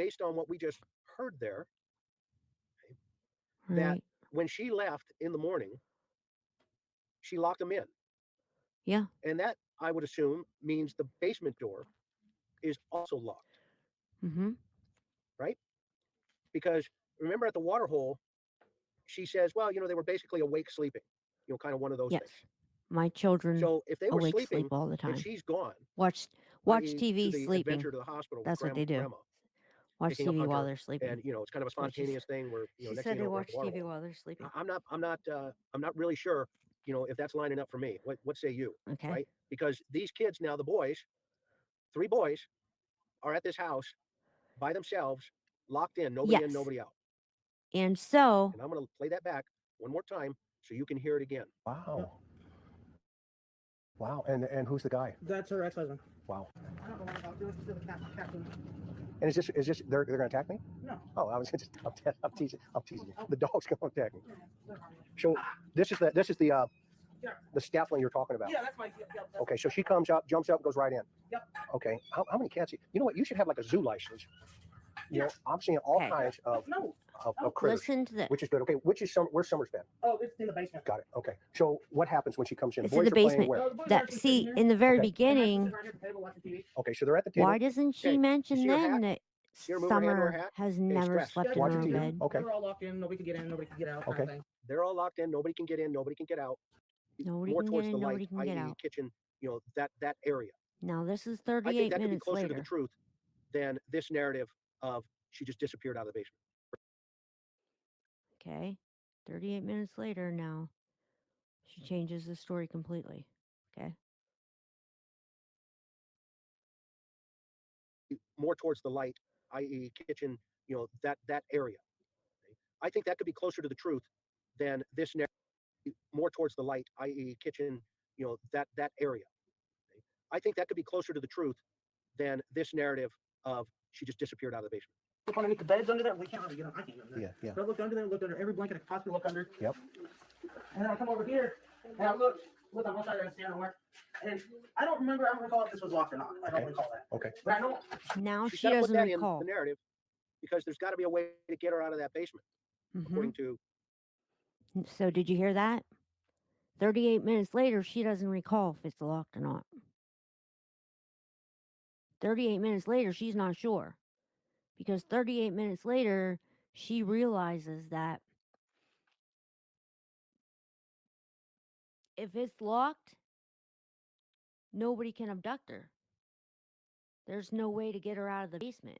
based on what we just heard there, Right. that when she left in the morning, she locked them in. Yeah. And that, I would assume, means the basement door is also locked, Mm-hmm. right? Because remember at the water hole, she says, well, they were basically awake sleeping, kind of one of those Yes. things. My children So if they were awake sleep sleeping all the and time. she's gone, Watch i.e., to TV the sleeping. adventure to the hospital with That's what they do. grandma, Watch picking up TV while Hunter, they're sleeping. and it's kind of a That's what spontaneous thing where she next thing said you they know we're at watch the water TV hole. while they're sleeping. I'm not really sure, if that's lining up for me. What say you? Okay. Right? Because these kids now, the boys, 3 boys, are at this house by themselves, locked in, nobody in, Yes. nobody out. And so And I'm going to play that back one more time so you can hear it again. Wow. Wow. And who's the guy? That's her ex-husband. Wow. I don't know what about doing. She's still the captain. And is this they're gonna attack me? No. Oh, I'm teasing you. The dog's gonna attack me. So this is the scaffolding you're talking about. Yeah, that's my. That's Okay, so she comes up, jumps up, goes right in. Yep. Okay. How many cats? You know what? You should have like a zoo license. I'm seeing all Okay. kinds of No. critters, listen to this. which is good. Okay, where's Summer's bed? Oh, it's in the basement. Got it. Okay. So what happens when she comes in? It's The in boys the are playing basement. where? Oh, the boys are That actually sitting see here. in the very Okay. beginning. Sitting right here at the table watching TV. Okay, so they're at the table. Why doesn't she Okay. mention You see her then hat? that See her move her hand to her Summer hat? has Okay, never stress. slept in Watching her own TV. bed? Okay. We're all locked in. Nobody can get in. Nobody can get out. Okay. Kind of thing. They're all locked in. Nobody can get in. Nobody can get out. Nobody More can get towards in. the light, Nobody can get i.e., out. kitchen. That area. Now this is I think 38 that could be minutes closer to the later. truth than this narrative of she just disappeared out of the basement. Okay. 38 minutes later now. She changes the story completely. Okay. More towards the light, i.e., kitchen. That area. I think that could be closer to the truth than this narrative. More towards the light, i.e., kitchen. That area. I think that could be closer to the truth than this narrative of she just disappeared out of the basement. Look underneath the beds under there. We can't really get on. I can't get under there. Yeah. So I looked under there. Looked under every blanket I could possibly look under. Yep. And then I come over here and I look on one side and stand nowhere. And I don't recall if this was locked or not. I don't recall that. Okay. But I know. Now She's she got to put doesn't that recall. in the narrative because there's got to be a way to get her out of that basement, according to. So did you hear that? 38 minutes later, she doesn't recall if it's locked or not. 38 minutes later, she's not sure. Because 38 minutes later, she realizes that if it's locked, nobody can abduct her. There's no way to get her out of the basement.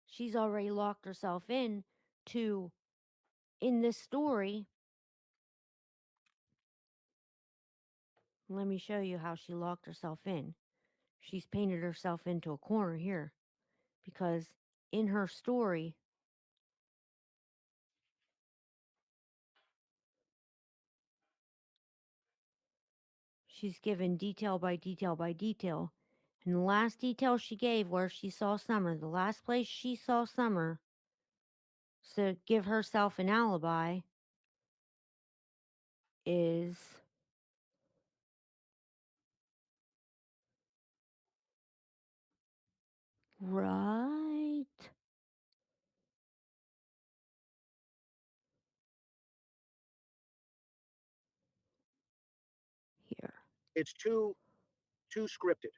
She's already locked herself in this story. Let me show you how she locked herself in. She's painted herself into a corner here because in her story, she's given detail by detail by detail. And the last detail she gave where she saw Summer, the last place she saw Summer, to give herself an alibi, is right here. It's too scripted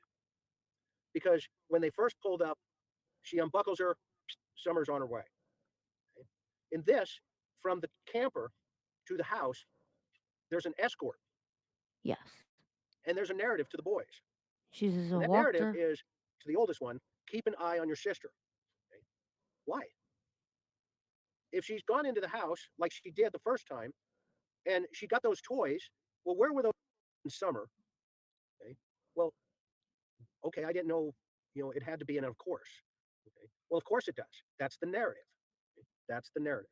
because when they first pulled up, she unbuckles her. Summer's on her way. In this, from the camper to the house, there's an escort Yes. and there's a narrative to the boys. She says, And I that walked narrative her. is to the oldest one: keep an eye on your sister. Okay? Why? If she's gone into the house like she did the first time, and she got those toys, well, where were those in Summer? Okay. Well, okay, I didn't know, it had to be in, of course. Okay. Well, of course it does. That's the narrative. Okay? That's the narrative.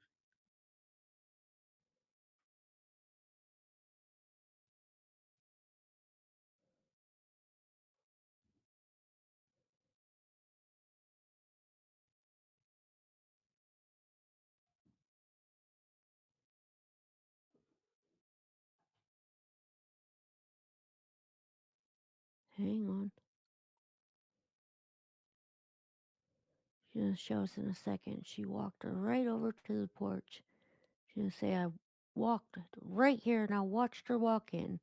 Hang on. She's gonna show us in a second. She walked her right over to the porch. She's gonna say, I walked right here and I watched her walk in.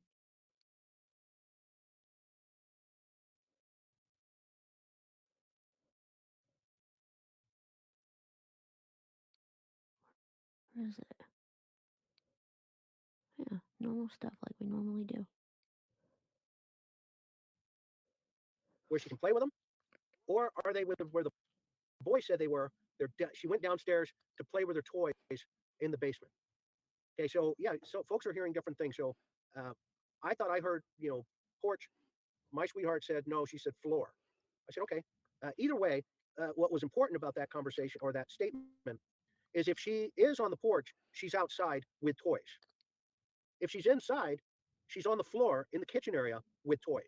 Where is it? Yeah, normal stuff like we normally do. where she can play with them, or are they with where the boy said they were? She went downstairs to play with her toys in the basement. Okay, so yeah, so folks are hearing different things. So uh, I thought I heard, porch. My sweetheart said no. She said floor. I said okay. Either way, what was important about that conversation or that statement is if she is on the porch, she's outside with toys. If she's inside, she's on the floor in the kitchen area with toys.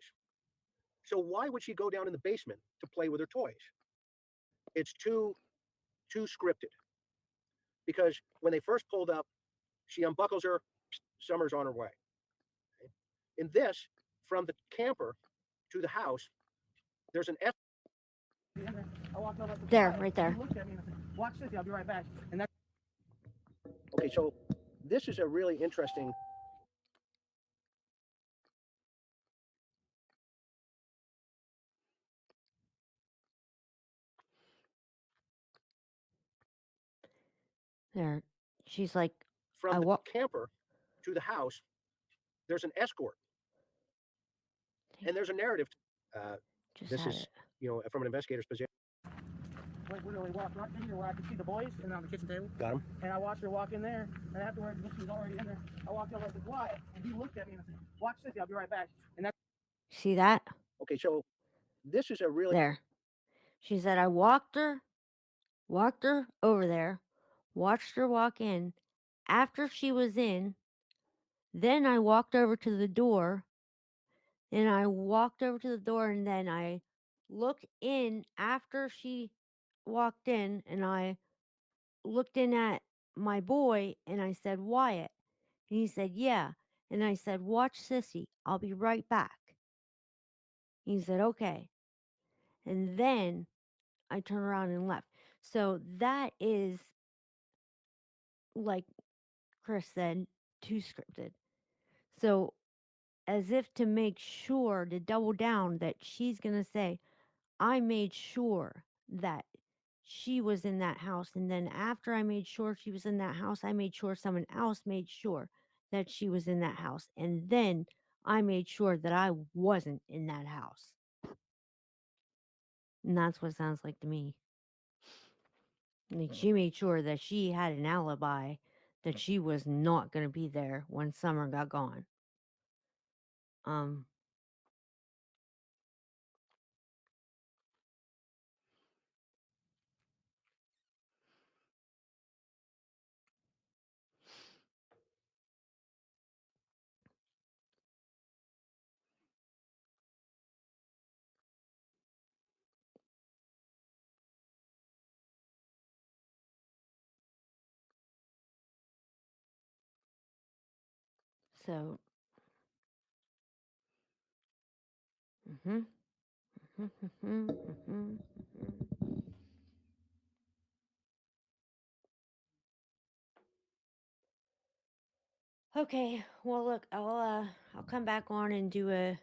So why would she go down in the basement to play with her toys? It's too scripted. Because when they first pulled up, she unbuckles her, Summer's on her way. Okay? In this, from the camper to the house, there's an F. There, right there. Watch this, I'll be right back. And that's Okay, so this is a really interesting. There. She's like, From I the walk. camper to the house, there's an escort, and there's a narrative. Just This had is, it. from an investigator's position. like literally walked right in here where I could see the boys and on the kitchen table. Got him. And I watched her walk in there. And afterwards, when she was already in there, I walked over and said, why? And he looked at me and said, watch this, I'll be right back. And that's See that? Okay, so this is a really. There. She said, I walked her over there, watched her walk in. After she was in, then I walked over to the door. And I walked over to the door and then I looked in after she walked in and I looked in at my boy and I said, Wyatt. And he said, yeah. And I said, watch Sissy. I'll be right back. He said, okay. And then I turned around and left. So that is, like Chris said, too scripted. So as if to make sure, to double down that she's going to say, I made sure that she was in that house. And then after I made sure she was in that house, I made sure someone else made sure that she was in that house. And then I made sure that I wasn't in that house. And that's what it sounds like to me. Like she made sure that she had an alibi, that she was not going to be there when Summer got gone. So, mm-hmm, mm-hmm, mm-hmm, mm-hmm. Okay, well look, I'll come back on and do a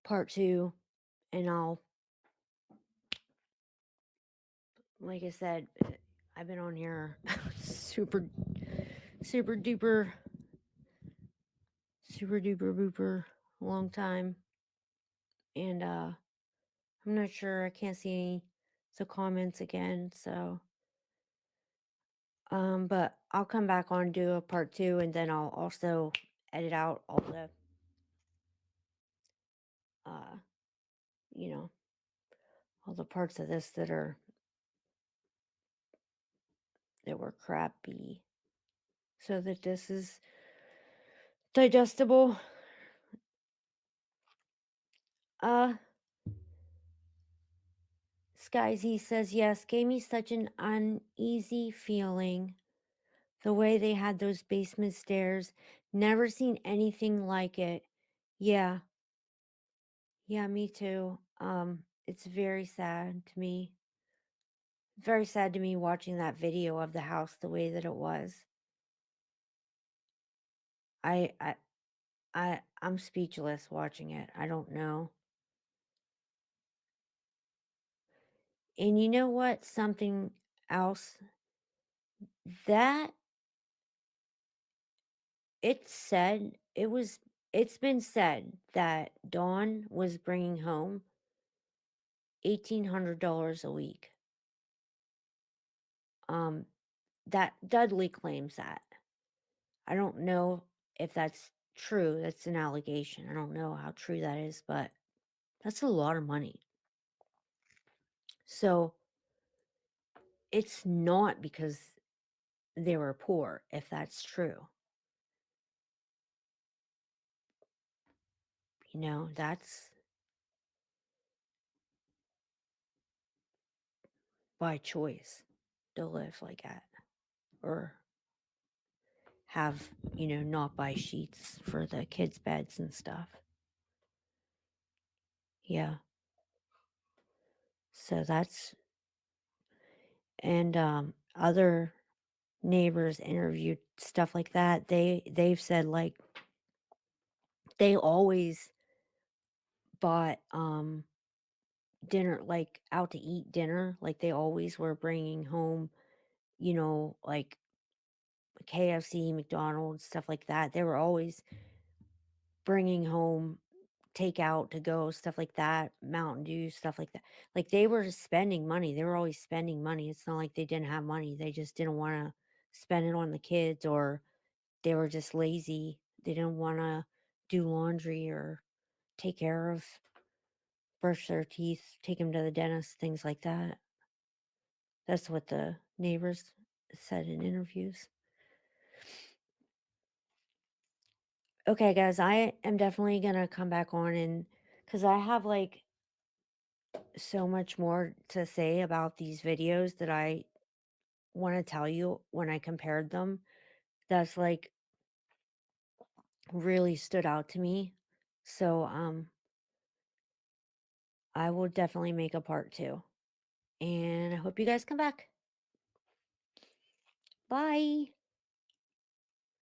part 2 and I'll, like I said, I've been on here super duper booper long time, and I'm not sure, I can't see any the comments again, so but I'll come back on and do a part 2 and then I'll also edit out all the you know, all the parts of this that were crappy, so that this is digestible. Skyzy says, yes, gave me such an uneasy feeling. The way they had those basement stairs. Never seen anything like it. Yeah. Yeah, me too. it's very sad to me. Very sad to me watching that video of the house the way that it was. I I I'm speechless watching it. I don't know. And you know what? Something else that it's been said that Dawn was bringing home $1,800 a week. Um, that Dudley claims that. I don't know if that's true. That's an allegation. I don't know how true that is, but that's a lot of money. So it's not because they were poor, if that's true. You know, that's by choice to live like that. Or have, not buy sheets for the kids' beds and stuff. Yeah. So that's, and other neighbors interviewed stuff like that. They've said like they always bought dinner, like out to eat dinner, like they always were bringing home, like KFC, McDonald's, stuff like that. They were always bringing home takeout to go, stuff like that, Mountain Dew, stuff like that. Like they were spending money. They were always spending money. It's not like they didn't have money. They just didn't want to spend it on the kids, or they were just lazy. They didn't want to do laundry or take care of, brush their teeth, take them to the dentist, things like that. That's what the neighbors said in interviews. Okay, guys, I am definitely going to come back on, and because I have like so much more to say about these videos that I want to tell you when I compared them. That's like really stood out to me. So I will definitely make a part 2. And I hope you guys come back. Bye.